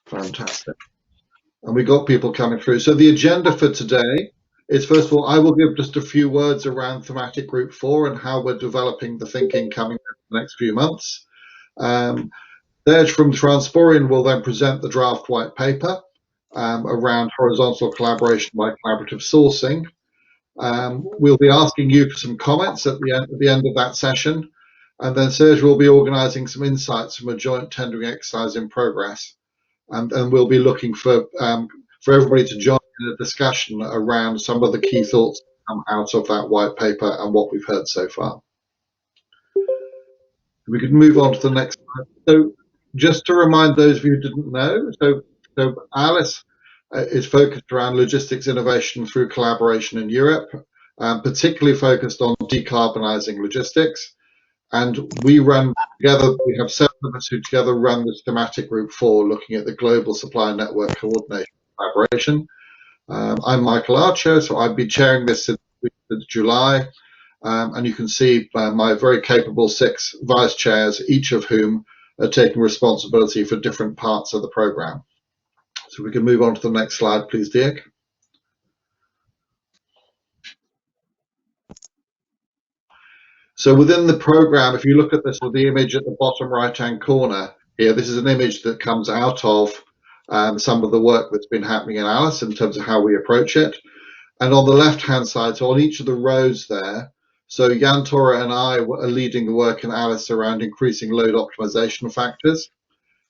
Fantastic. And we got people coming through. So the agenda for today is, first of all, I will give just a few words around thematic group 4 and how we're developing the thinking coming in the next few months. Serge from Transporion will then present the draft white paper around horizontal collaboration by collaborative sourcing. We'll be asking you for some comments at the end of that session, and then Serge will be organising some insights from a joint tendering exercise in progress, and we'll be looking for everybody to join in a discussion around some of the key thoughts that come out of that white paper and what we've heard so far. We could move on to the next slide. So just to remind those of you who didn't know, so Alice is focused around logistics innovation through collaboration in Europe, particularly focused on decarbonising logistics. And we run together, we have 7 of us who together run this thematic group 4, looking at the global supply network coordination collaboration. I'm Michael Archer, so I've been chairing this since July. And you can see my very capable 6 vice chairs, each of whom are taking responsibility for different parts of the programme. So we can move on to the next slide, please, Dirk. So within the programme, if you look at this with the image at the bottom right-hand corner here, this is an image that comes out of some of the work that's been happening in Alice in terms of how we approach it. And on the left-hand side, so on each of the rows there, so Jan Tora and I are leading the work in Alice around increasing load optimization factors,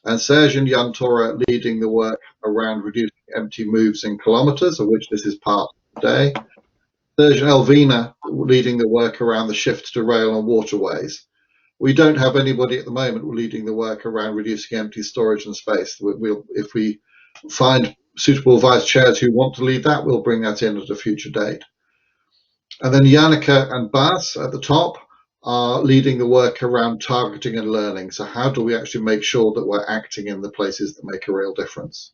and Serge and Jan Tora leading the work around reducing empty moves in kilometres, of which this is part today. Serge and Elvina leading the work around the shift to rail and waterways. We don't have anybody at the moment leading the work around reducing empty storage and space. If we find suitable vice chairs who want to lead that, we'll bring that in at a future date. And then Janneke and Bas at the top are leading the work around targeting and learning. So how do we actually make sure that we're acting in the places that make a real difference?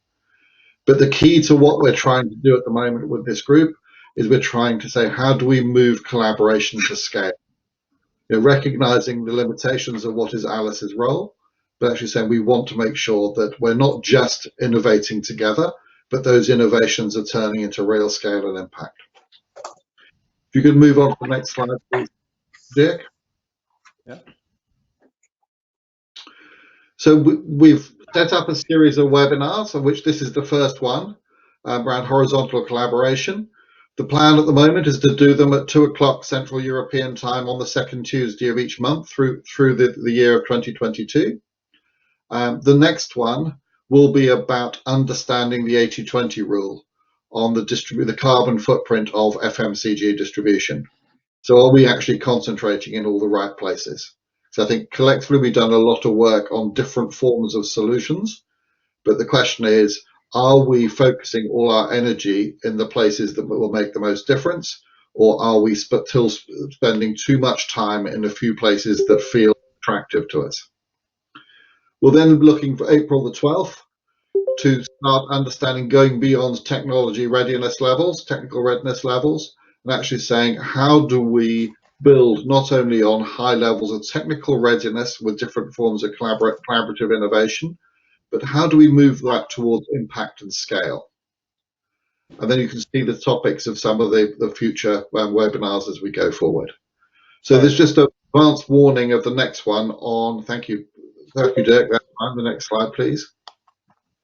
But the key to what we're trying to do at the moment with this group is we're trying to say, how do we move collaboration to scale? Recognizing the limitations of what is Alice's role, but actually saying we want to make sure that we're not just innovating together, but those innovations are turning into real scale and impact. If you could move on to the next slide, please, Dirk. Yeah. So we've set up a series of webinars, of which this is the first one, around horizontal collaboration. The plan at the moment is to do them at 2 o'clock Central European time on the 2nd Tuesday of each month through the year of 2022. The next one will be about understanding the 80-20 rule on the carbon footprint of FMCG distribution. So are we actually concentrating in all the right places? So I think collectively we've done a lot of work on different forms of solutions, but the question is, are we focusing all our energy in the places that will make the most difference, or are we still spending too much time in a few places that feel attractive to us? We're then looking for April the 12th to start understanding going beyond technology readiness levels, technical readiness levels, and actually saying, how do we build not only on high levels of technical readiness with different forms of collaborative innovation, but how do we move that towards impact and scale? And then you can see the topics of some of the future webinars as we go forward. So there's just an advance warning of the next one on, thank you, Dirk, that's fine. The next slide, please.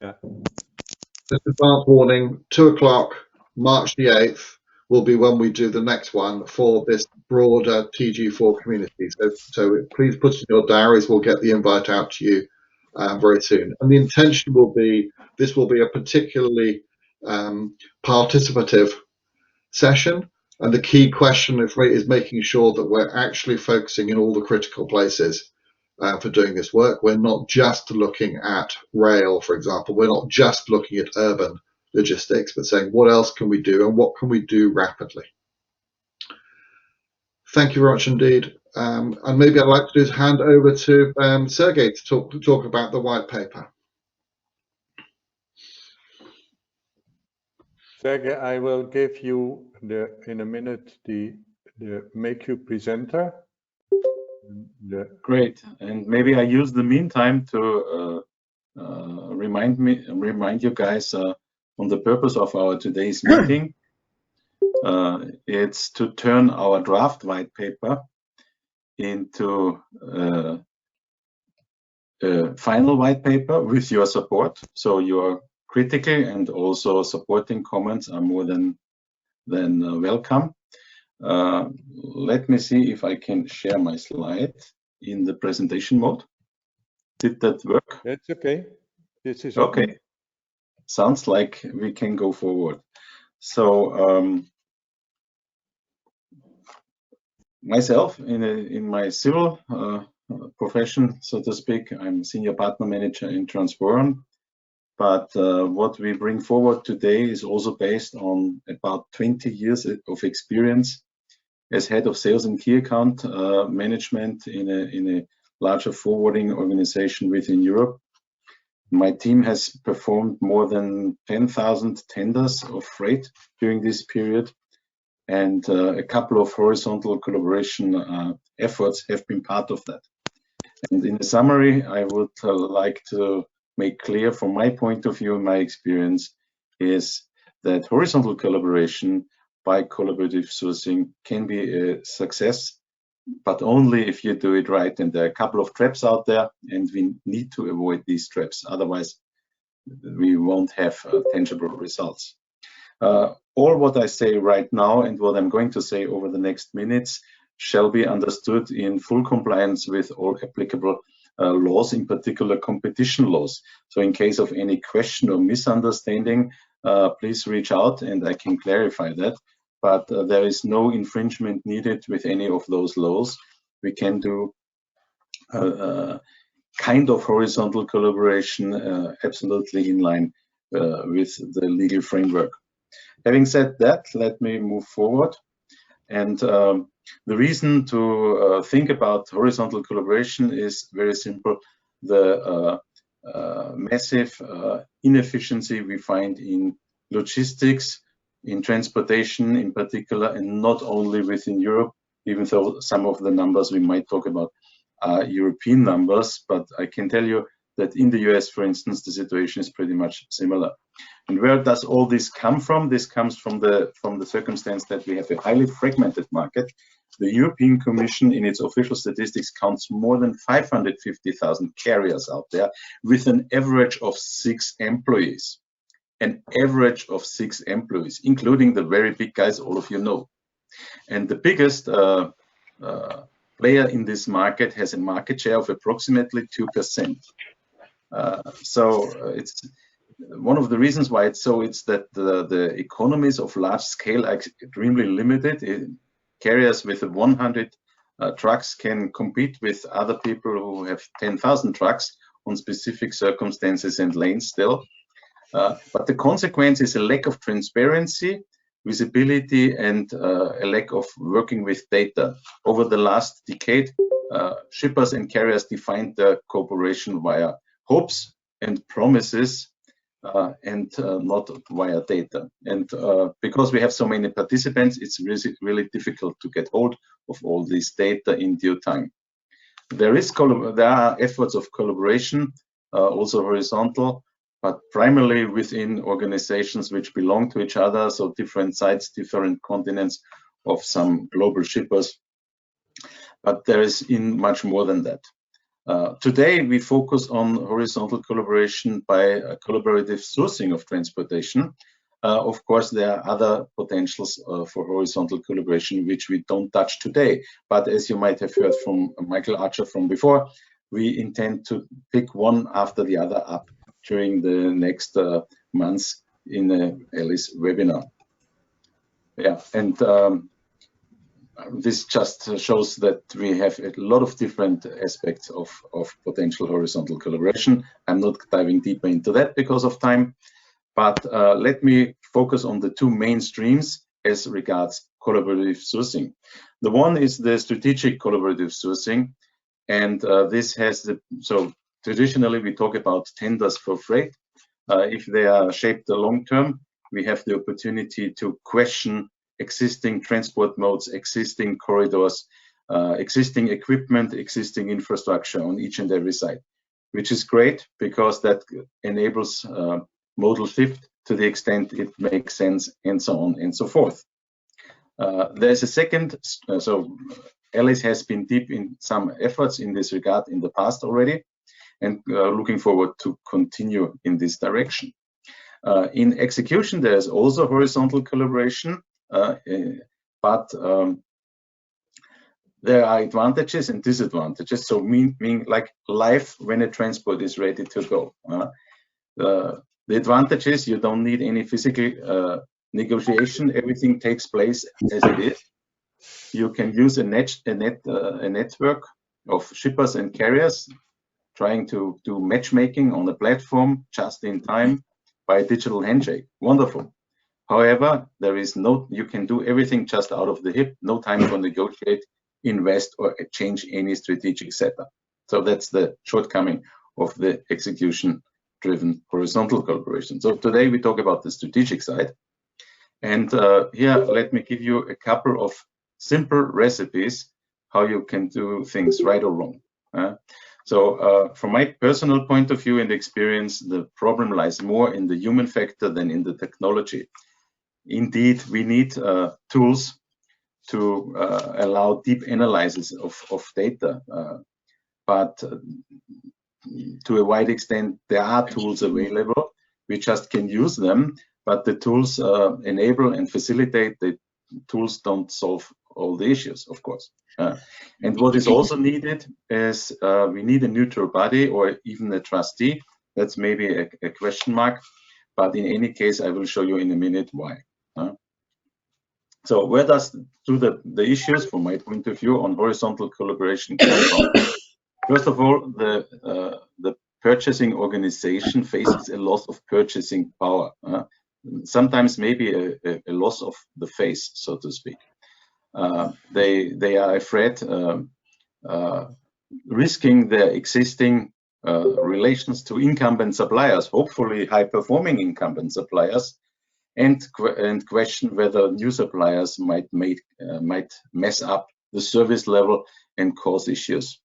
Yeah. Just advance warning, 2 o'clock, March the 8th, will be when we do the next one for this broader TG4 community. So please put in your diaries, we'll get the invite out to you very soon. And the intention will be, this will be a particularly participative session. And the key question is making sure that we're actually focusing in all the critical places for doing this work. We're not just looking at rail, for example. We're not just looking at urban logistics, but saying what else can we do and what can we do rapidly. Thank you very much indeed. And maybe I'd like to do is hand over to Sergey to talk about the white paper. Sergey, I will give you in a minute the make you presenter. Great, and maybe I use the meantime to remind you guys on the purpose of our today's meeting. It's to turn our draft white paper into a final white paper with your support. So your critical and also supporting comments are more than welcome. Let me see if I can share my slide in the presentation mode. Did that work? That's okay. This is okay. Sounds like we can go forward. So myself, in my civil profession, so to speak, I'm senior partner manager in Transforum. But what we bring forward today is also based on about 20 years of experience as head of sales and key account management in a larger forwarding organization within Europe. My team has performed more than 10,000 tenders of freight during this period, and a couple of horizontal collaboration efforts have been part of that. And in a summary, I would like to make clear from my point of view, my experience is that horizontal collaboration by collaborative sourcing can be a success, but only if you do it right. And there are a couple of traps out there, and we need to avoid these traps. Otherwise, we won't have tangible results. All what I say right now and what I'm going to say over the next minutes shall be understood in full compliance with all applicable laws, in particular competition laws. So in case of any question or misunderstanding, please reach out and I can clarify that. But there is no infringement needed with any of those laws. We can do kind of horizontal collaboration absolutely in line with the legal framework. Having said that, let me move forward. And the reason to think about horizontal collaboration is very simple. The massive inefficiency we find in logistics, in transportation in particular, and not only within Europe, even though some of the numbers we might talk about are European numbers, but I can tell you that in the US, for instance, the situation is pretty much similar. And where does all this come from? This comes from the circumstance that we have a highly fragmented market. The European Commission, in its official statistics, counts more than 550,000 carriers out there with an average of 6 employees. An average of 6 employees, including the very big guys all of you know. And the biggest player in this market has a market share of approximately 2%. So it's one of the reasons why it's so, it's that the economies of large scale are extremely limited. Carriers with 100 trucks can compete with other people who have 10,000 trucks on specific circumstances and lanes still. But the consequence is a lack of transparency, visibility, and a lack of working with data. Over the last decade, shippers and carriers defined their cooperation via hopes and promises and not via data. And because we have so many participants, it's really difficult to get hold of all this data in due time. There are efforts of collaboration, also horizontal, but primarily within organizations which belong to each other, so different sites, different continents of some global shippers. But there is much more than that. Today, we focus on horizontal collaboration by collaborative sourcing of transportation. Of course, there are other potentials for horizontal collaboration which we don't touch today. But as you might have heard from Michael Archer from before, we intend to pick one after the other up during the next months in a Alice webinar. Yeah, and this just shows that we have a lot of different aspects of potential horizontal collaboration. I'm not diving deeper into that because of time, but let me focus on the 2 main streams as regards collaborative sourcing. The one is the strategic collaborative sourcing, and this has so traditionally we talk about tenders for freight. If they are shaped long term, we have the opportunity to question existing transport modes, existing corridors, existing equipment, existing infrastructure on each and every site. which is great because that enables modal shift to the extent it makes sense, and so on and so forth. There's a second, so Alice has been deep in some efforts in this regard in the past already, and looking forward to continue in this direction. In execution, there's also horizontal collaboration, but there are advantages and disadvantages. So meaning like life when a transport is ready to go. The advantage is you don't need any physical negotiation. Everything takes place as it is. You can use a network of shippers and carriers trying to do matchmaking on the platform just in time by a digital handshake. Wonderful. However, there is you can do everything just out of the hip, no time to negotiate, invest, or change any strategic setup. So that's the shortcoming of the execution-driven horizontal collaboration. So today we talk about the strategic side. And here, let me give you a couple of simple recipes how you can do things right or wrong. So from my personal point of view and experience, the problem lies more in the human factor than in the technology. Indeed, we need tools to allow deep analysis of data, but to a wide extent, there are tools available. We just can use them, but the tools enable and facilitate. The tools don't solve all the issues, of course. And what is also needed is we need a neutral body or even a trustee. That's maybe a question mark, but in any case, I will show you in a minute why. So where does the issues, from my point of view, on horizontal collaboration come from? First of all, the purchasing organization faces a loss of purchasing power. Sometimes maybe a loss of the face, so to speak. They are afraid risking their existing relations to incumbent suppliers, hopefully high-performing incumbent suppliers, and question whether new suppliers might mess up the service level and cause issues.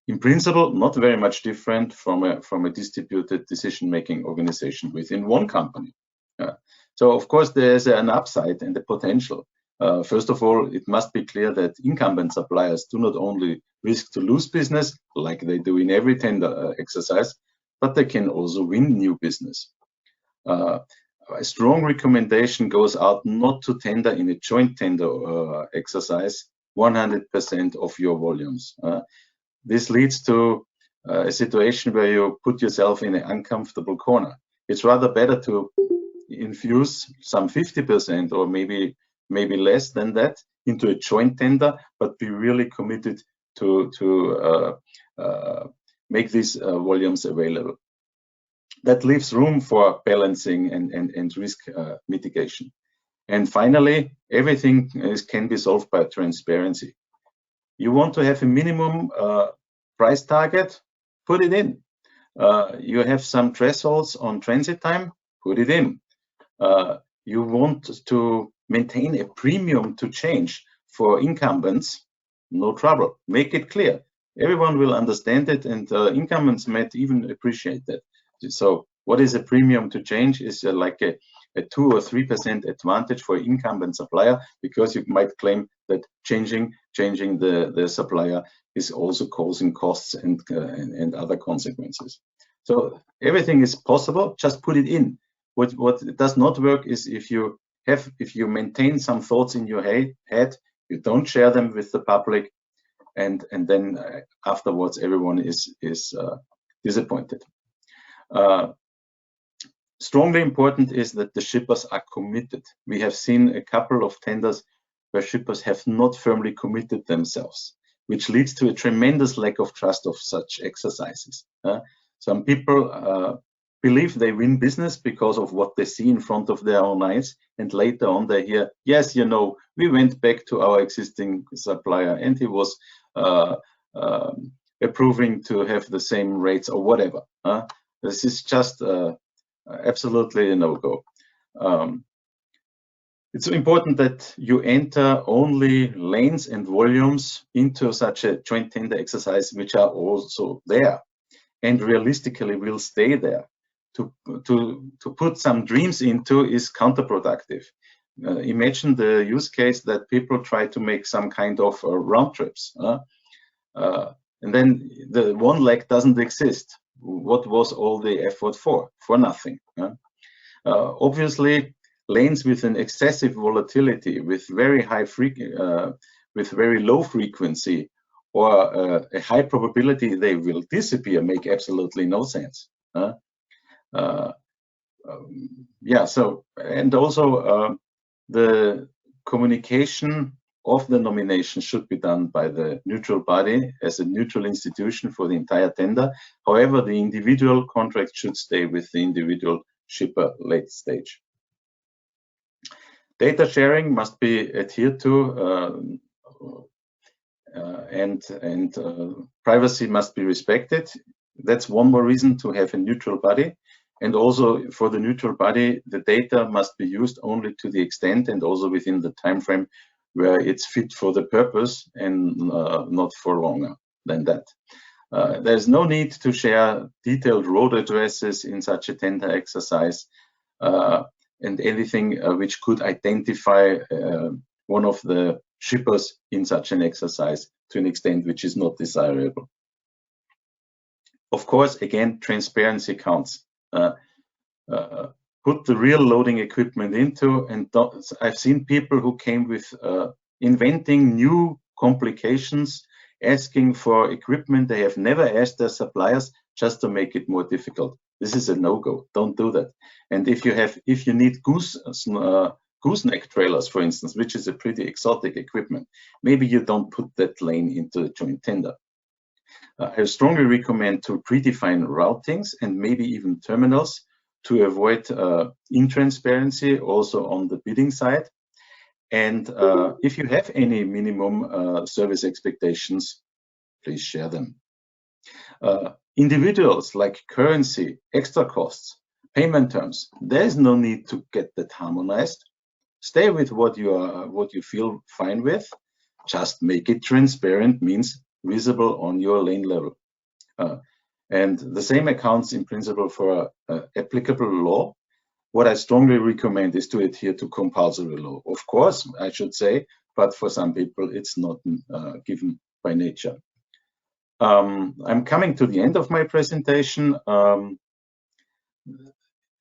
In principle, not very much different from a distributed decision-making organization within one company. So of course there's an upside and a potential. First of all, it must be clear that incumbent suppliers do not only risk to lose business, like they do in every tender exercise, but they can also win new business. A strong recommendation goes out not to tender in a joint tender exercise 100% of your volumes. This leads to a situation where you put yourself in an uncomfortable corner. It's rather better to infuse some 50% or maybe less than that into a joint tender, but be really committed to make these volumes available. That leaves room for balancing and risk mitigation. And finally, everything can be solved by transparency. You want to have a minimum price target, put it in. You have some thresholds on transit time, put it in. You want to maintain a premium to change for incumbents, no trouble. Make it clear. Everyone will understand it, and incumbents might even appreciate that. So what is a premium to change is like a 2 or 3% advantage for incumbent supplier, because you might claim that changing the supplier is also causing costs and other consequences. So everything is possible, just put it in. What does not work is if you maintain some thoughts in your head, you don't share them with the public, and then afterwards everyone is disappointed. Strongly important is that the shippers are committed. We have seen a couple of tenders where shippers have not firmly committed themselves, which leads to a tremendous lack of trust of such exercises. Some people believe they win business because of what they see in front of their own eyes, and later on they hear, yes, you know, we went back to our existing supplier and he was approving to have the same rates or whatever. This is just absolutely a no-go. It's important that you enter only lanes and volumes into such a joint tender exercise which are also there. and realistically will stay there. To put some dreams into is counterproductive. Imagine the use case that people try to make some kind of round trips, and then the one leg doesn't exist. What was all the effort for? For nothing. Obviously, lanes with an excessive volatility, with very high with very low frequency, or a high probability they will disappear, make absolutely no sense. Yeah. So, and also the communication of the nomination should be done by the neutral body as a neutral institution for the entire tender. However, the individual contract should stay with the individual shipper late stage. Data sharing must be adhered to, and privacy must be respected. That's one more reason to have a neutral body. And also for the neutral body, the data must be used only to the extent and also within the time frame where it's fit for the purpose, and not for longer than that. There's no need to share detailed road addresses in such a tender exercise, and anything which could identify one of the shippers in such an exercise to an extent which is not desirable. Of course, again, transparency counts. Put the real loading equipment into, and I've seen people who came with inventing new complications, asking for equipment they have never asked their suppliers just to make it more difficult. This is a no-go. Don't do that. And if you need gooseneck trailers, for instance, which is a pretty exotic equipment, maybe you don't put that lane into the joint tender. I strongly recommend to predefine routings and maybe even terminals to avoid intransparency also on the bidding side. And if you have any minimum service expectations, please share them. Individuals like currency, extra costs, payment terms, there's no need to get that harmonized. Stay with what you feel fine with. Just make it transparent, means visible on your lane level. And the same accounts in principle for applicable law. What I strongly recommend is to adhere to compulsory law. Of course, I should say, but for some people it's not given by nature. I'm coming to the end of my presentation.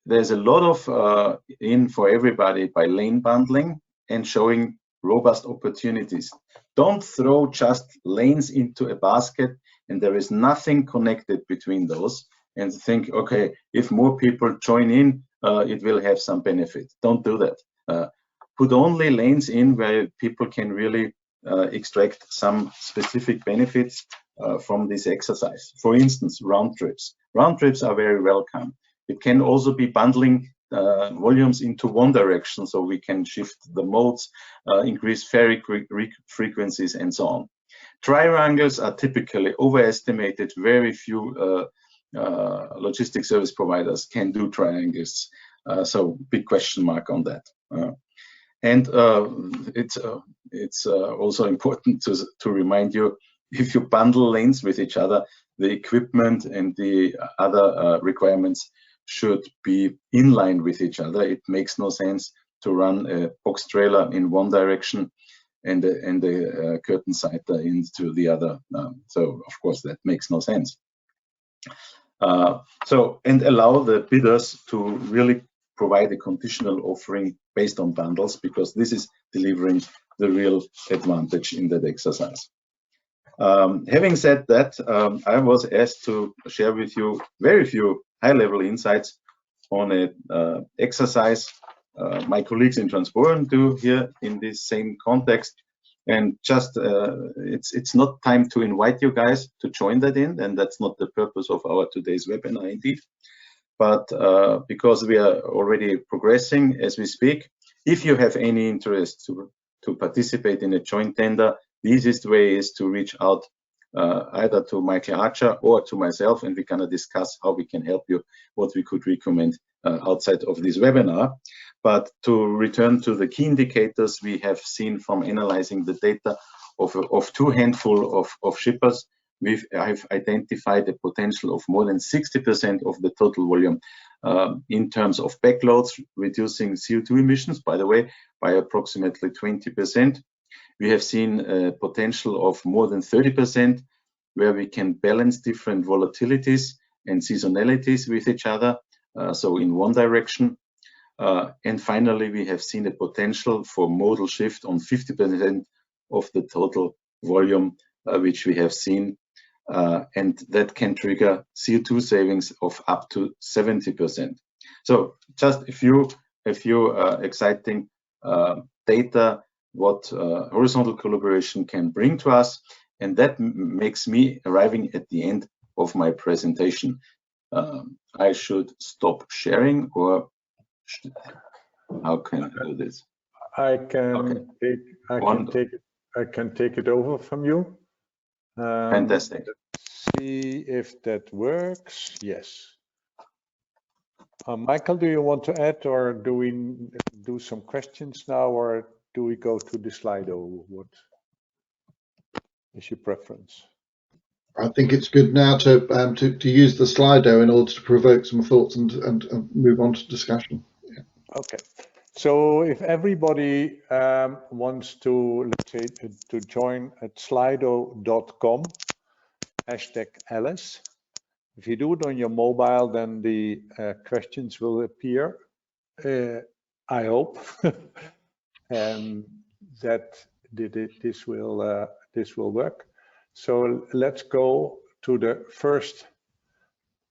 There's a lot of in for everybody by lane bundling and showing robust opportunities. Don't throw just lanes into a basket and there is nothing connected between those and think, okay, if more people join in, it will have some benefit. Don't do that. Put only lanes in where people can really extract some specific benefits from this exercise. For instance, round trips. Round trips are very welcome. It can also be bundling volumes into one direction, so we can shift the modes, increase ferry frequencies, and so on. Triangles are typically overestimated. Very few logistic service providers can do triangles, so big question mark on that. And it's also important to remind you, if you bundle lanes with each other, the equipment and the other requirements should be in line with each other. It makes no sense to run a box trailer in one direction and a curtain sighter into the other. So of course that makes no sense. And allow the bidders to really provide a conditional offering based on bundles, because this is delivering the real advantage in that exercise. Having said that, I was asked to share with you very few high-level insights on an exercise my colleagues in Transport do here in this same context. And just it's not time to invite you guys to join that in, and that's not the purpose of our today's webinar indeed. But because we are already progressing as we speak, if you have any interest to participate in a joint tender, the easiest way is to reach out either to Michael Archer or to myself, and we're gonna discuss how we can help you, what we could recommend outside of this webinar. But to return to the key indicators we have seen from analyzing the data of two handful of shippers, I've identified a potential of more than 60% of the total volume in terms of backloads, reducing CO2 emissions, by the way, by approximately 20%. We have seen a potential of more than 30%, where we can balance different volatilities and seasonalities with each other, so in one direction. And finally, we have seen a potential for modal shift on 50% of the total volume, which we have seen, and that can trigger CO2 savings of up to 70%. So just a few exciting data what horizontal collaboration can bring to us, and that makes me arriving at the end of my presentation. I should stop sharing, or how can I do this? I can take it over from you. Fantastic. Let's see if that works. Yes. Michael, do you want to add, or do we do some questions now, or do we go to the Slido? What is your preference? I think it's good now to use the Slido in order to provoke some thoughts and move on to discussion. Yeah. Okay. So if everybody wants to, let's say, to join at slido.com, #Alice. If you do it on your mobile, then the questions will appear. I hope that this will work. So let's go to the first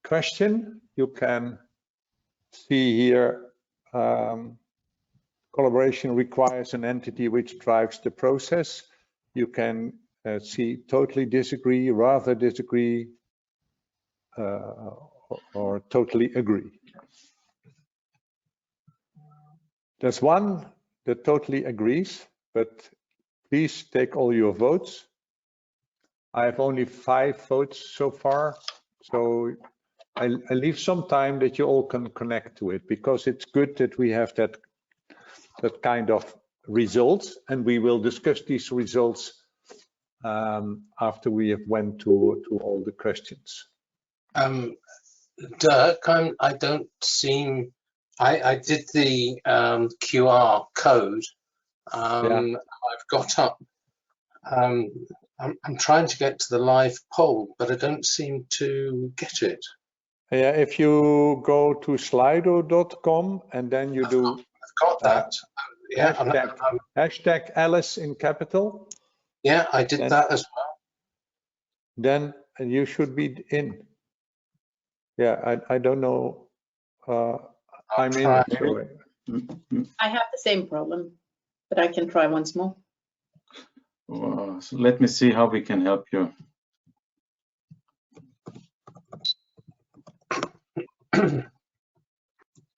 question. You can see here, collaboration requires an entity which drives the process. You can see totally disagree, rather disagree, or totally agree. There's one that totally agrees, but please take all your votes. I have only 5 votes so far, so I leave some time that you all can connect to it, because it's good that we have that kind of results, and we will discuss these results after we have went to all the questions. Dirk, I don't seem. I did the QR code. Yeah. I've got up. I'm trying to get to the live poll, but I don't seem to get it. Yeah, if you go to slido.com and then you do. I've got that. Yeah. Hashtag Alice in capital. Yeah, I did that as well. Then you should be in. Yeah, I don't know. I'm in. So I have the same problem, but I can try once more. So let me see how we can help you.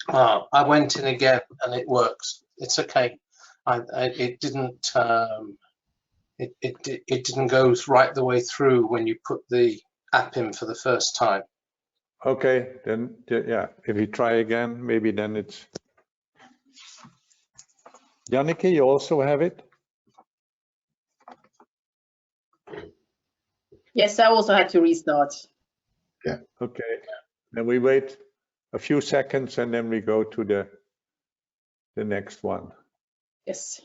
I went in again and it works. It's okay. It didn't. It didn't go right the way through when you put the app in for the first time. Okay, then yeah. If you try again, maybe then it's. Janneke, you also have it? Yes, I also had to restart. Yeah. Okay. Then we wait a few seconds and then we go to the next one. Yes.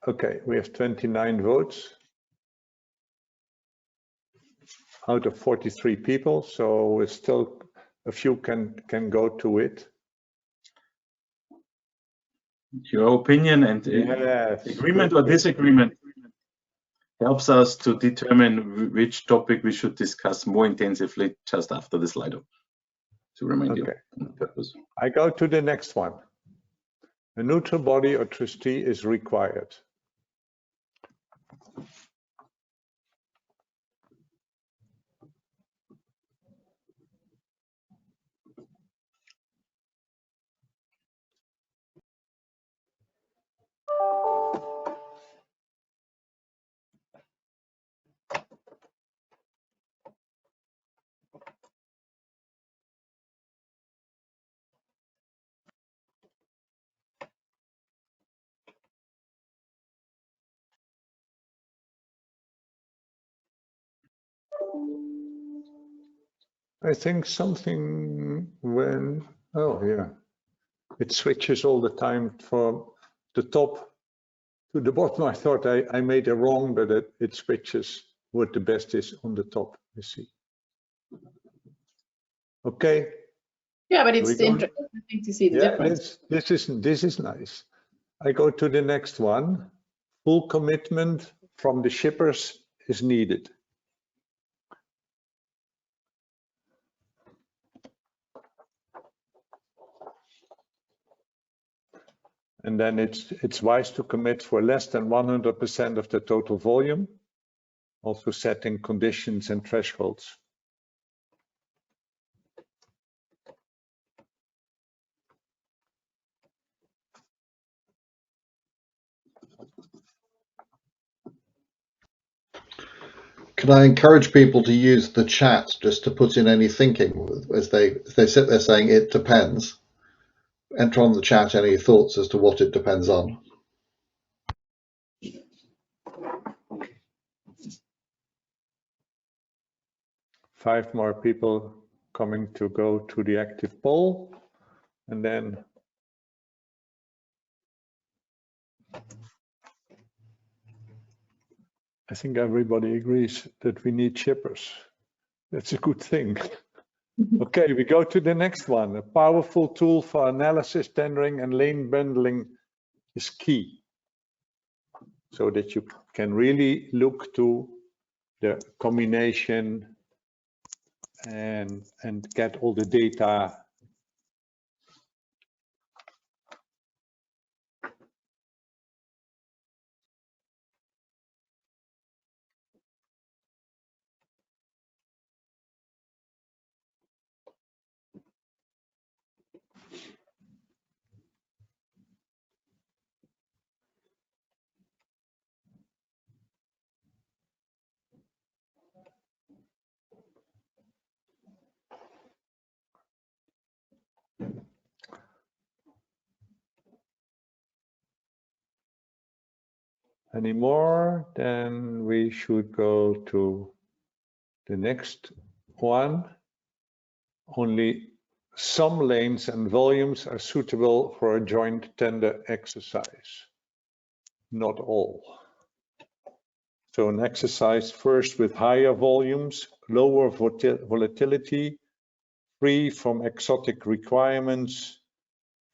Okay, we have 29 votes out of 43 people, so it's still a few can go to it. Your opinion and yes, agreement or disagreement helps us to determine which topic we should discuss more intensively just after the Slido, to remind you on the purpose. I go to the next one. A neutral body or trustee is required. I think something when, oh yeah, it switches all the time from the top to the bottom. I thought I made it wrong, but it switches what the best is on the top, you see. Okay. Yeah, but it's We go- interesting to see the Yeah, difference. this is nice. I go to the next one. Full commitment from the shippers is needed. And then it's wise to commit for less than 100% of the total volume, also setting conditions and thresholds. Can I encourage people to use the chat just to put in any thinking as they sit there saying it depends? Enter on the chat any thoughts as to what it depends on. Five more people coming to go to the active poll, and then I think everybody agrees that we need shippers. That's a good thing. Okay, we go to the next one. A powerful tool for analysis, tendering, and lane bundling is key, so that you can really look to the combination and get all the data. Any more? Then we should go to the next one. Only some lanes and volumes are suitable for a joint tender exercise. Not all. So an exercise first with higher volumes, lower volatility, free from exotic requirements,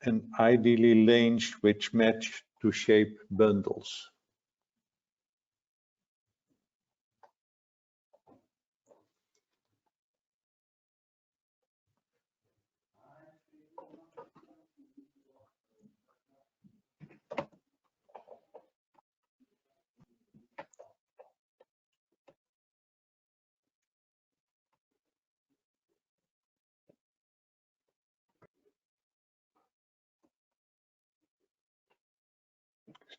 and ideally lanes which match to shape bundles.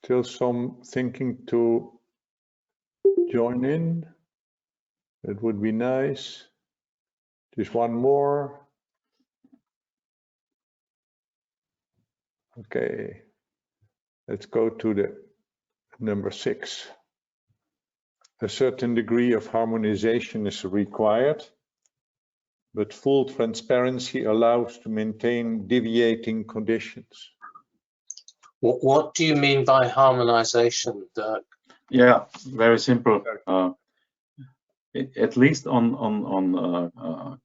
Still some thinking to join in. That would be nice. Just one more. Okay, let's go to the number 6. A certain degree of harmonization is required, but full transparency allows to maintain deviating conditions. What do you mean by harmonization, Dirk? Yeah, very simple. At least on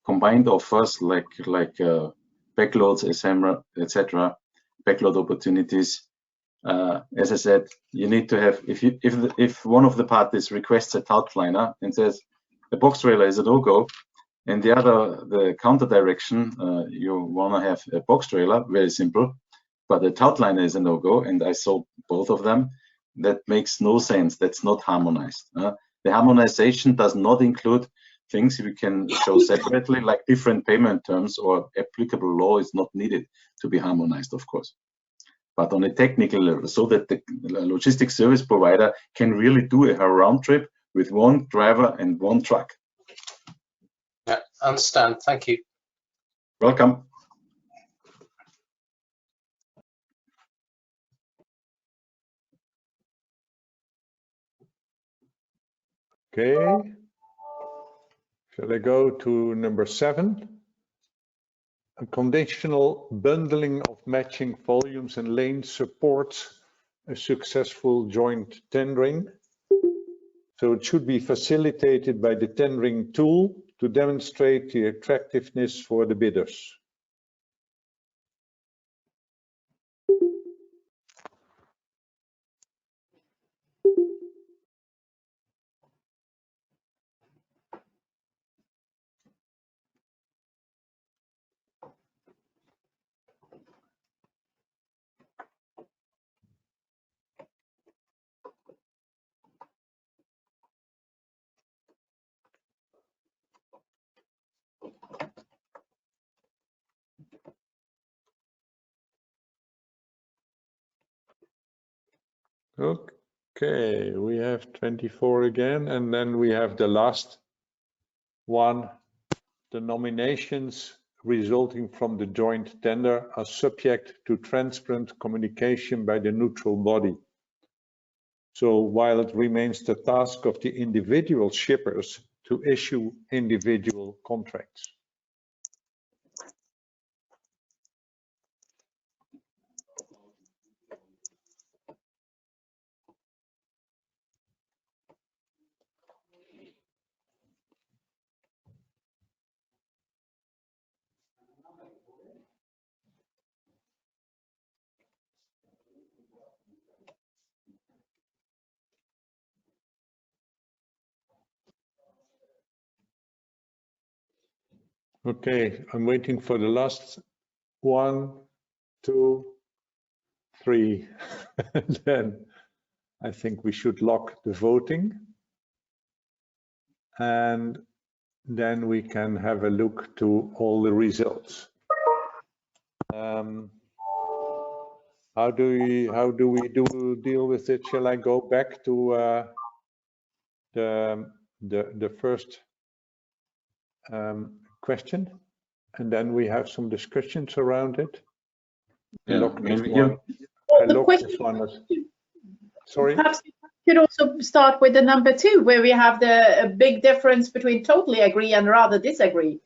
combined offers like backloads, etc., backload opportunities. As I said, you need to have, if one of the parties requests a outliner and says the box trailer is a no-go, and the counter direction, you want to have a box trailer, very simple, but the outliner is a no-go, and I saw both of them. That makes no sense. That's not harmonized. The harmonization does not include things we can show separately, like different payment terms or applicable law is not needed to be harmonized, of course. But on a technical level, so that the logistics service provider can really do a round trip with one driver and one truck. Yeah, understand. Thank you. Welcome. Okay, Shall I go to number 7? A conditional bundling of matching volumes and lanes supports a successful joint tendering. So it should be facilitated by the tendering tool to demonstrate the attractiveness for the bidders. Okay, we have 24 again, and then we have the last one. The nominations resulting from the joint tender are subject to transparent communication by the neutral body. So while it remains the task of the individual shippers to issue individual contracts. Okay, I'm waiting for the last 1, 2, 3. Then I think we should lock the voting. And then we can have a look to all the results. How do we deal with it? Shall I go back to the first question, and then we have some discussions around it? Yeah, Lock this maybe one. I The lock question, this one as, sorry. perhaps you could also start with the number 2, where we have the big difference between totally agree and rather disagree.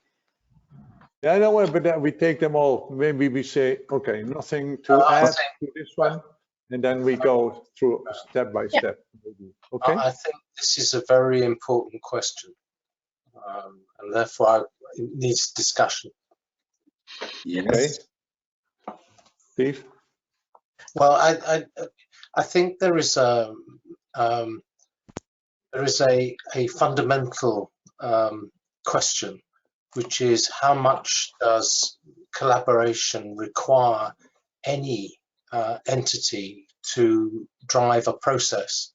Yeah, I know, but then we take them all. Maybe we say, okay, nothing to add to this one, and then we go through step by step. Okay. I think this is a very important question, and therefore it needs discussion. yes. Okay. Steve? Well, I think there is a fundamental question, which is how much does collaboration require any entity to drive a process?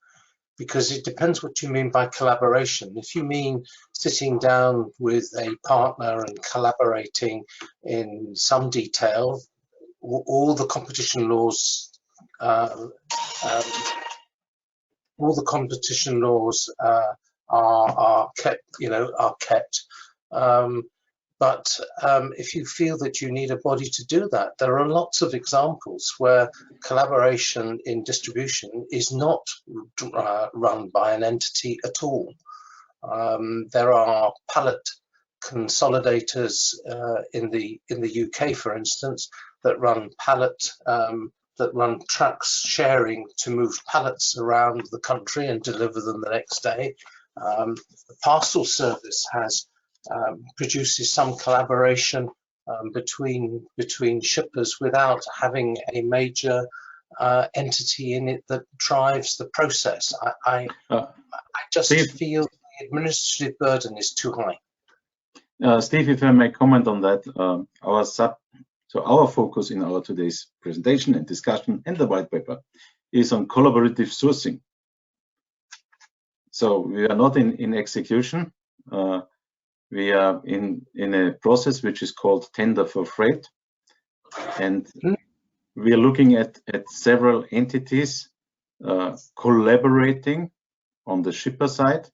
Because it depends what you mean by collaboration. If you mean sitting down with a partner and collaborating in some detail, all the competition laws are kept. But if you feel that you need a body to do that, there are lots of examples where collaboration in distribution is not run by an entity at all. There are pallet consolidators in the UK, for instance, that run trucks sharing to move pallets around the country and deliver them the next day. The parcel service produces some collaboration between shippers without having a major entity in it that drives the process. I just feel the administrative burden is too high. Steve, if I may comment on that, our focus in our today's presentation and discussion and the white paper is on collaborative sourcing. So we are not in execution. We are in a process which is called tender for freight, and we are looking at several entities collaborating on the shipper side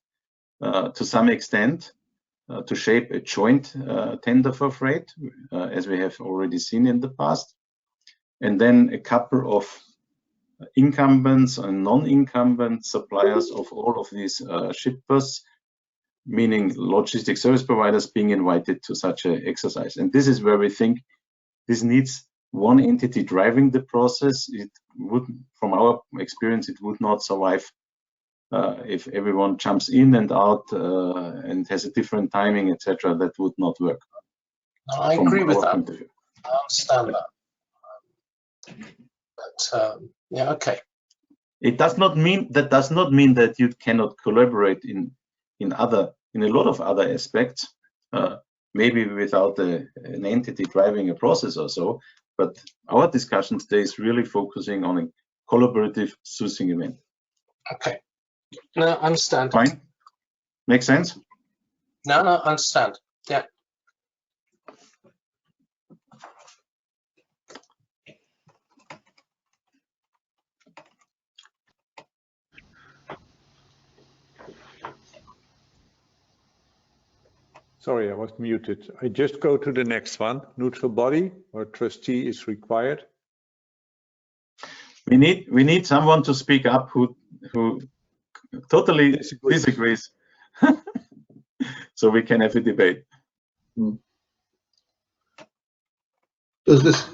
to some extent to shape a joint tender for freight, as we have already seen in the past, and then a couple of incumbents and non-incumbent suppliers of all of these shippers meaning logistic service providers being invited to such an exercise. And this is where we think this needs one entity driving the process. It would, from our experience, it would not survive if everyone jumps in and out and has a different timing, etc. That would not work. I agree with that. I understand that. But yeah, okay. It does not mean that you cannot collaborate in a lot of other aspects, maybe without an entity driving a process or so. But our discussion today is really focusing on a collaborative sourcing event. Okay. No, I understand. Fine. Makes sense? No, I understand. Yeah. Sorry, I was muted. I just go to the next one. Neutral body or trustee is required. We need someone to speak up who totally disagrees, so we can have a debate. Does this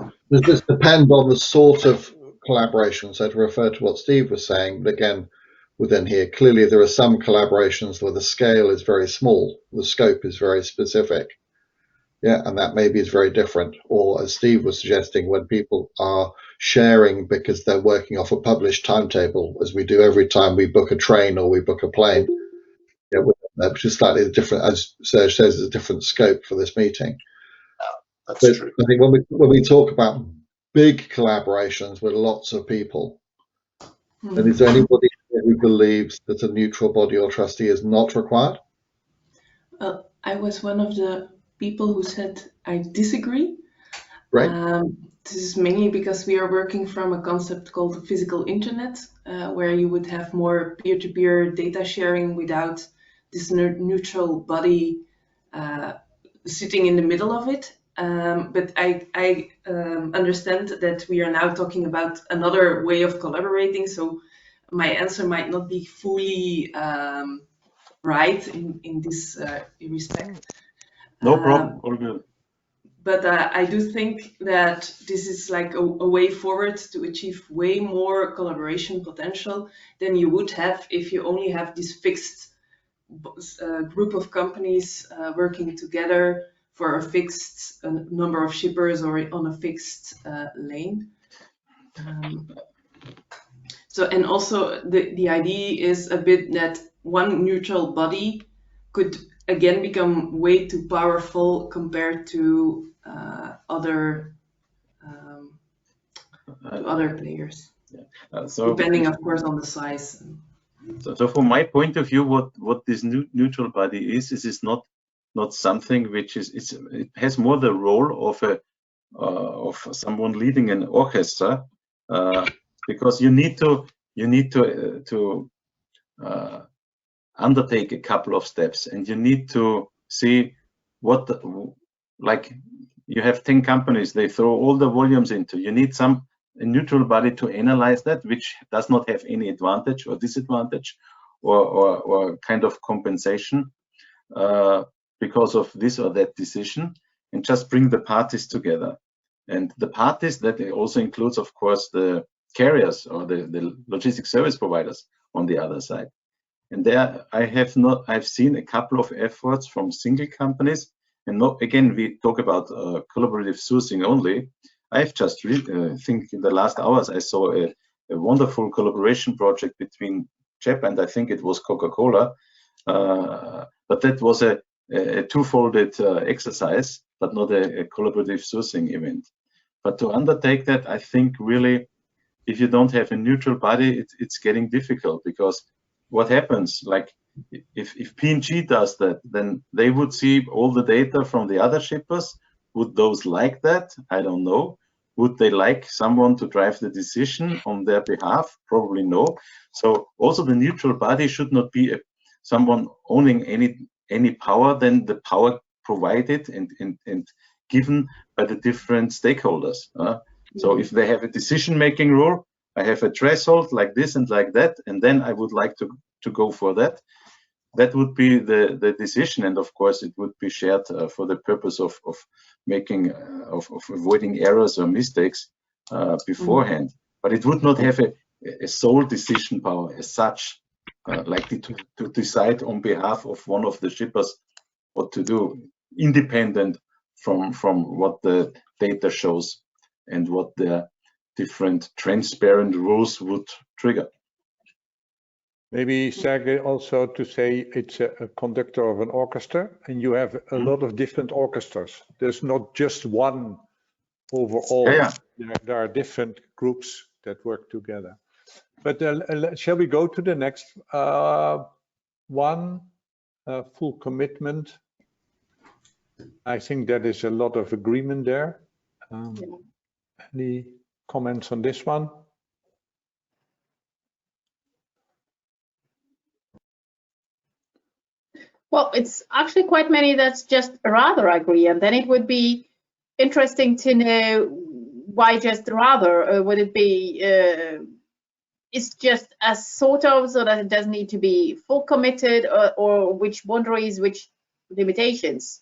depend on the sort of collaboration? So to refer to what Steve was saying, again, within here, clearly there are some collaborations where the scale is very small, the scope is very specific. Yeah, and that maybe is very different. Or as Steve was suggesting, when people are sharing because they're working off a published timetable, as we do every time we book a train or we book a plane, yeah, which is slightly different, as Serge says, it's a different scope for this meeting. That's but true. I think when we talk about big collaborations with lots of people, then is there anybody who believes that a neutral body or trustee is not required? I was one of the people who said I disagree. Right. This is mainly because we are working from a concept called the physical internet, where you would have more peer-to-peer data sharing without this neutral body sitting in the middle of it. But I understand that we are now talking about another way of collaborating, so my answer might not be fully right in this respect. No problem, all good. But I do think that this is like a way forward to achieve way more collaboration potential than you would have if you only have this fixed group of companies working together for a fixed number of shippers or on a fixed lane. So, and also the idea is a bit that one neutral body could again become way too powerful compared to other players. Yeah. So depending, of course, on the size. So from my point of view, what this neutral body is not something which is it has more the role of someone leading an orchestra, because you need to undertake a couple of steps, and you need to see what, like you have 10 companies, they throw all the volumes into. You need a neutral body to analyze that, which does not have any advantage or disadvantage or kind of compensation because of this or that decision, and just bring the parties together. And the parties, that also includes, of course, the carriers or the logistic service providers on the other side. And there I've seen a couple of efforts from single companies, and again, we talk about collaborative sourcing only. I've just think in the last hours I saw a wonderful collaboration project between JEP and I think it was Coca-Cola, but that was a two-folded exercise, but not a collaborative sourcing event. But to undertake that, I think really, if you don't have a neutral body, it's getting difficult, because what happens, like if P&G does that, then they would see all the data from the other shippers. Would those like that? I don't know. Would they like someone to drive the decision on their behalf? Probably no. So also the neutral body should not be someone owning any power than the power provided and given by the different stakeholders. So if they have a decision-making role, I have a threshold like this and like that, and then I would like to go for that. that would be the decision, and of course it would be shared for the purpose of making of avoiding errors or mistakes beforehand. But it would not have a sole decision power as such, like to decide on behalf of one of the shippers what to do, independent from what the data shows and what the different transparent rules would trigger. Maybe, Sergey, also to say it's a conductor of an orchestra, and you have a lot of different orchestras. There's not just one overall. Yeah. There are different groups that work together. But shall we go to the next one? Full commitment. I think that is a lot of agreement there. Any comments on this one? Well, it's actually quite many that's just rather agree, and then it would be interesting to know why just rather. Would it be it's just a sort of, so that it doesn't need to be full committed, or which boundaries, which limitations?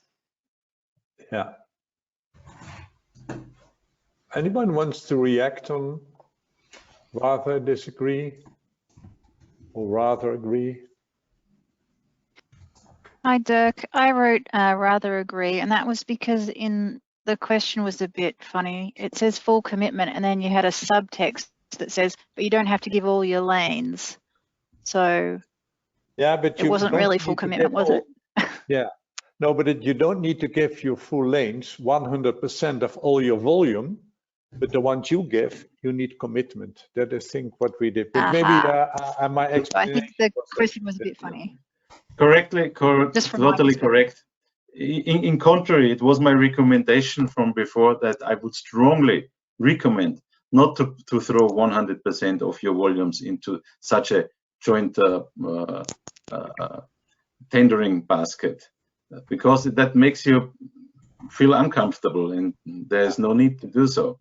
Yeah. Anyone wants to react on rather disagree or rather agree? Hi, Dirk. I wrote rather agree, and that was because the question was a bit funny. It says full commitment, and then you had a subtext that says, but you don't have to give all your lanes. So yeah, but it wasn't really full commitment, was it? Yeah. No, but you don't need to give your full lanes 100% of all your volume, but the ones you give, you need commitment. That is, I think, what we did. But maybe I might explain. I think the question was a bit funny. Totally correct. In contrary, it was my recommendation from before that I would strongly recommend not to throw 100% of your volumes into such a joint tendering basket, because that makes you feel uncomfortable, and there's no need to do so.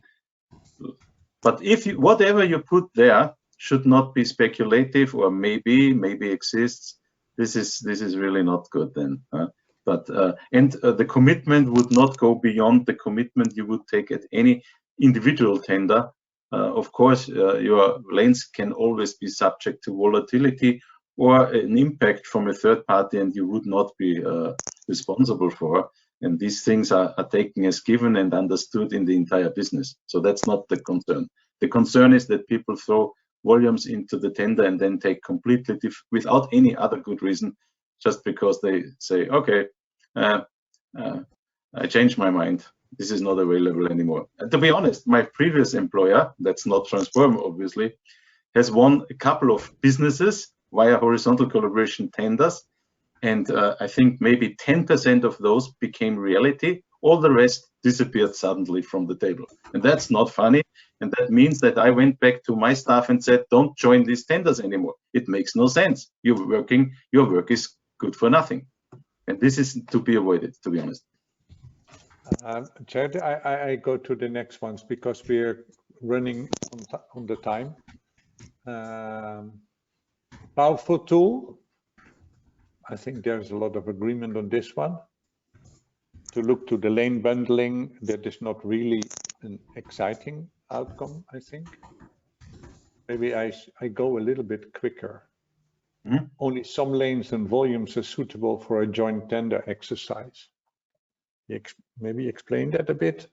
But if whatever you put there should not be speculative or maybe exists, this is really not good then. But the commitment would not go beyond the commitment you would take at any individual tender. Of course, your lanes can always be subject to volatility or an impact from a third party, and you would not be responsible for. And these things are taken as given and understood in the entire business. So that's not the concern. The concern is that people throw volumes into the tender and then take completely without any other good reason, just because they say, okay, I changed my mind. This is not available anymore. And to be honest, my previous employer, that's not Transform, obviously, has won a couple of businesses via horizontal collaboration tenders. And I think maybe 10% of those became reality. All the rest disappeared suddenly from the table. And that's not funny. And that means that I went back to my staff and said, don't join these tenders anymore. It makes no sense. Your work is good for nothing. And this is to be avoided, to be honest. Chad, I go to the next ones because we're running on the time. Powerful tool. I think there's a lot of agreement on this one. To look to the lane bundling, that is not really an exciting outcome, I think. Maybe I go a little bit quicker. Mm-hmm. Only some lanes and volumes are suitable for a joint tender exercise. Maybe explain that a bit.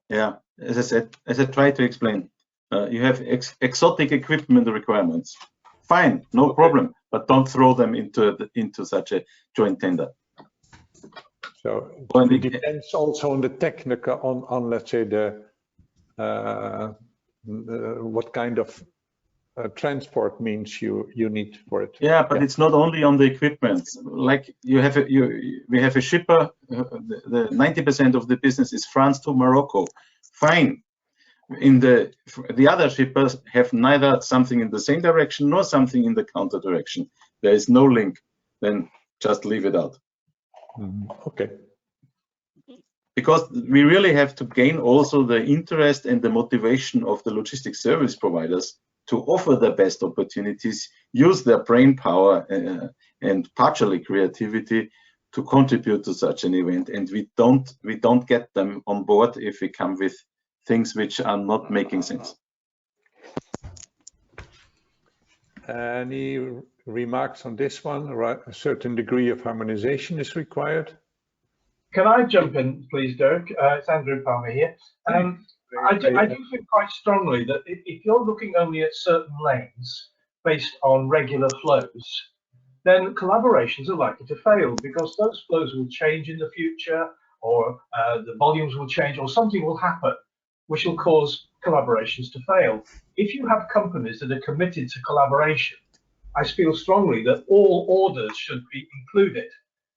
Yeah, as I tried to explain, you have exotic equipment requirements. Fine, no problem, but don't throw them into such a joint tender. So it depends also on the technical, on let's say what kind of transport means you need for it. Yeah, but it's not only on the equipment. Like we have a shipper. The 90% of the business is France to Morocco. Fine. In the other shippers have neither something in the same direction nor something in the counter direction. There is no link. Then just leave it out. Okay. Because we really have to gain also the interest and the motivation of the logistics service providers to offer the best opportunities, use their brain power and partially creativity to contribute to such an event. And we don't get them on board if we come with things which are not making sense. Any remarks on this one? A certain degree of harmonization is required. Can I jump in, please, Dirk? It's Andrew Palmer here. I do feel quite strongly that if you're looking only at certain lanes based on regular flows, then collaborations are likely to fail, because those flows will change in the future, or the volumes will change, or something will happen which will cause collaborations to fail. If you have companies that are committed to collaboration, I feel strongly that all orders should be included,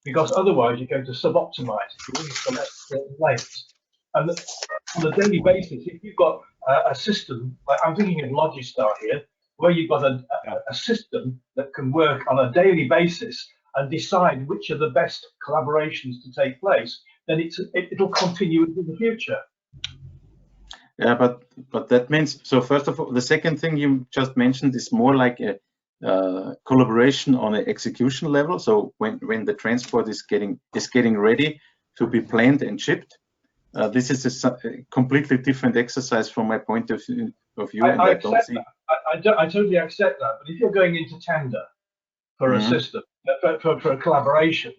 because otherwise you're going to sub-optimize if you only select certain lanes. And on a daily basis, if you've got a system, like I'm thinking of Logistar here, where you've got a system that can work on a daily basis and decide which are the best collaborations to take place, then it'll continue into the future. Yeah, but that means, so first of all, the second thing you just mentioned is more like a collaboration on an execution level. So when the transport is getting ready to be planned and shipped, this is a completely different exercise from my point of view. I totally accept that. But if you're going into tender for a system, for a collaboration,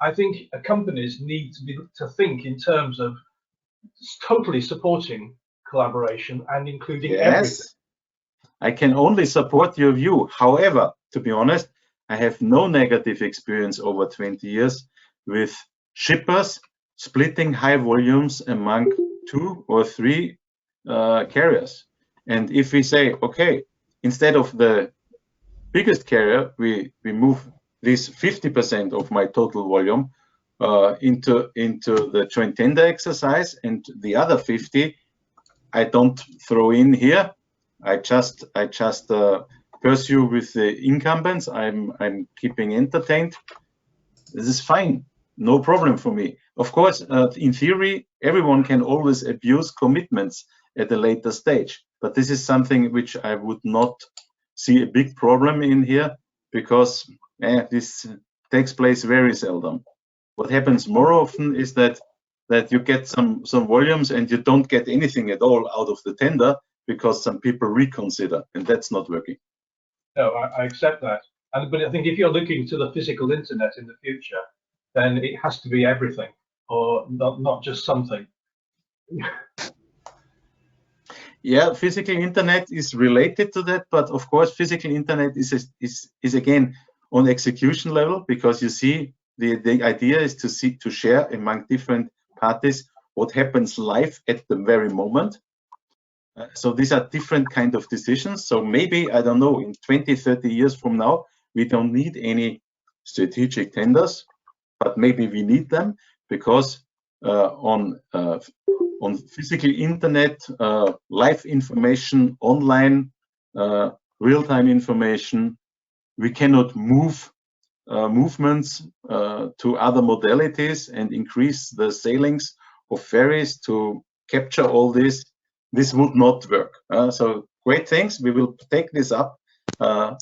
I think companies need to think in terms of totally supporting collaboration and including everything. I can only support your view. However, to be honest, I have no negative experience over 20 years with shippers splitting high volumes among 2 or 3 carriers. And if we say, okay, instead of the biggest carrier, we move this 50% of my total volume into the joint tender exercise, and the other 50 I don't throw in here. I just pursue with the incumbents. I'm keeping entertained. This is fine, no problem for me. Of course, in theory, everyone can always abuse commitments at a later stage, but this is something which I would not see a big problem in here, because this takes place very seldom. What happens more often is that you get some volumes and you don't get anything at all out of the tender because some people reconsider, and that's not working. No, I accept that. But I think if you're looking to the physical internet in the future, then it has to be everything, or not just something. Yeah, physical internet is related to that, but of course, physical internet is again on execution level, because you see the idea is to share among different parties what happens live at the very moment. So these are different kind of decisions. So maybe, I don't know, in 20, 30 years from now, we don't need any strategic tenders, but maybe we need them, because on physical internet, live information, online, real-time information, we cannot move movements to other modalities and increase the sailings of ferries to capture all this. This would not work. So great things. We will take this up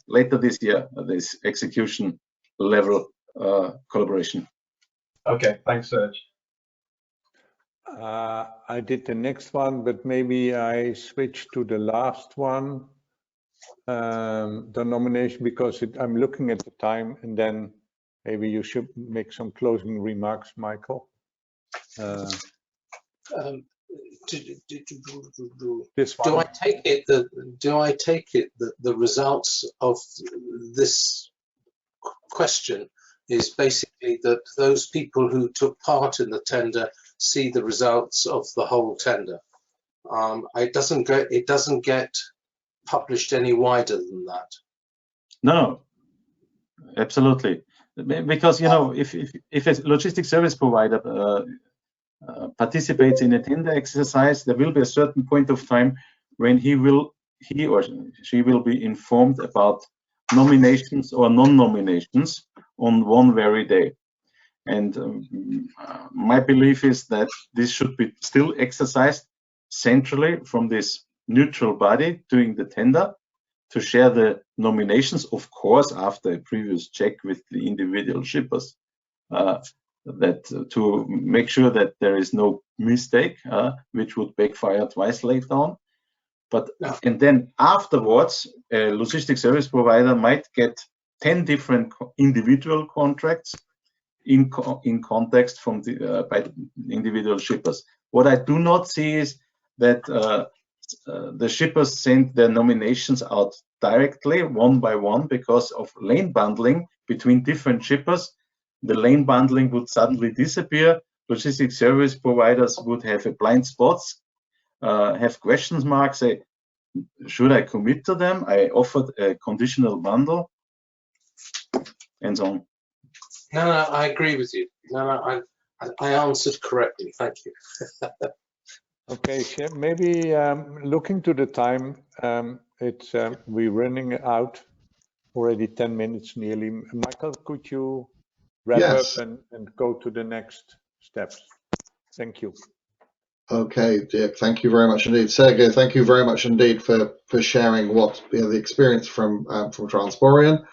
later this year, this execution level collaboration. Okay, thanks, Serge. I did the next one, but maybe I switch to the last one, the nomination, because I'm looking at the time, and then maybe you should make some closing remarks, Michael. This one. Do I take it that the results of this question is basically that those people who took part in the tender see the results of the whole tender? It doesn't get published any wider than that. No, absolutely, because if a logistics service provider participates in a tender exercise, there will be a certain point of time when he or she will be informed about nominations or non-nominations on one very day. And my belief is that this should be still exercised centrally from this neutral body doing the tender. to share the nominations, of course, after a previous check with the individual shippers, to make sure that there is no mistake, which would backfire twice later on. But and then afterwards, a logistics service provider might get 10 different individual contracts in context from the by individual shippers. What I do not see is that the shippers send their nominations out directly, one by one, because of lane bundling between different shippers. The lane bundling would suddenly disappear. Logistics service providers would have a blind spots, have question marks, say, should I commit to them? I offered a conditional bundle, and so on. No, I agree with you. No, I answered correctly. Thank you. Okay, maybe looking to the time, we're running out already 10 minutes nearly. Michael, could you wrap Yes. up and go to the next steps? Thank you. Okay, Dirk, thank you very much indeed. Sergey, thank you very much indeed for sharing what the experience from Transporion.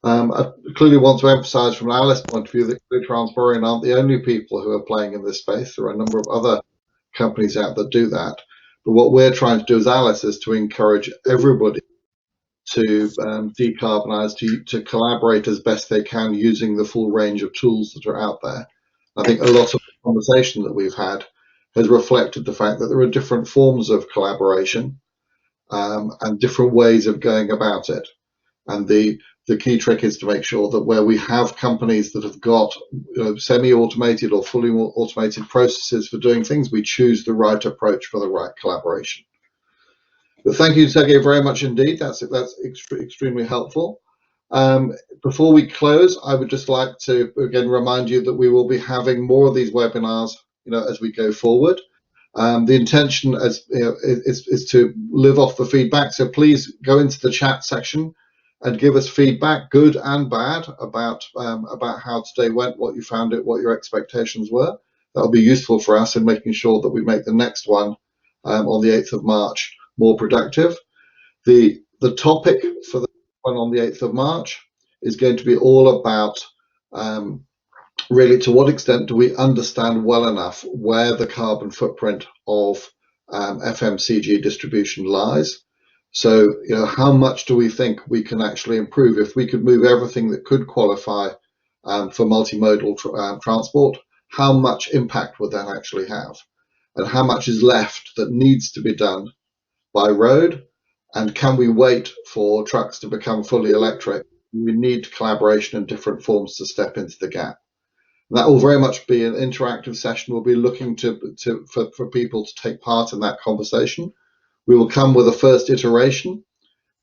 I clearly want to emphasize from an analyst point of view that Transporion aren't the only people who are playing in this space. There are a number of other companies out that do that. But what we're trying to do as Alice is to encourage everybody to decarbonize, to collaborate as best they can using the full range of tools that are out there. I think a lot of the conversation that we've had has reflected the fact that there are different forms of collaboration and different ways of going about it. And the key trick is to make sure that where we have companies that have got semi-automated or fully automated processes for doing things, we choose the right approach for the right collaboration. But thank you, Sergey, very much indeed. That's extremely helpful. Before we close, I would just like to again remind you that we will be having more of these webinars, as we go forward. The intention is to live off the feedback. So please go into the chat section and give us feedback, good and bad, about how today went, what you found it, what your expectations were. That'll be useful for us in making sure that we make the next one on the 8th of March more productive. The topic for the one on the 8th of March is going to be all about really to what extent do we understand well enough where the carbon footprint of FMCG distribution lies. So, how much do we think we can actually improve? If we could move everything that could qualify for multimodal transport, how much impact would that actually have? And how much is left that needs to be done by road? And can we wait for trucks to become fully electric? We need collaboration in different forms to step into the gap. And that will very much be an interactive session. We'll be looking for people to take part in that conversation. We will come with a first iteration,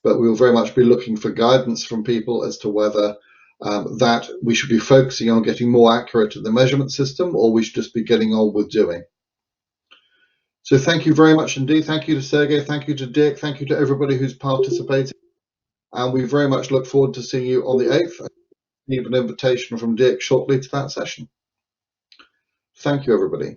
but we will very much be looking for guidance from people as to whether that we should be focusing on getting more accurate in the measurement system, or we should just be getting on with doing. So thank you very much indeed. Thank you to Sergey, thank you to Dirk, thank you to everybody who's participated. And we very much look forward to seeing you on the 8th. I leave an invitation from Dirk shortly to that session. Thank you, everybody.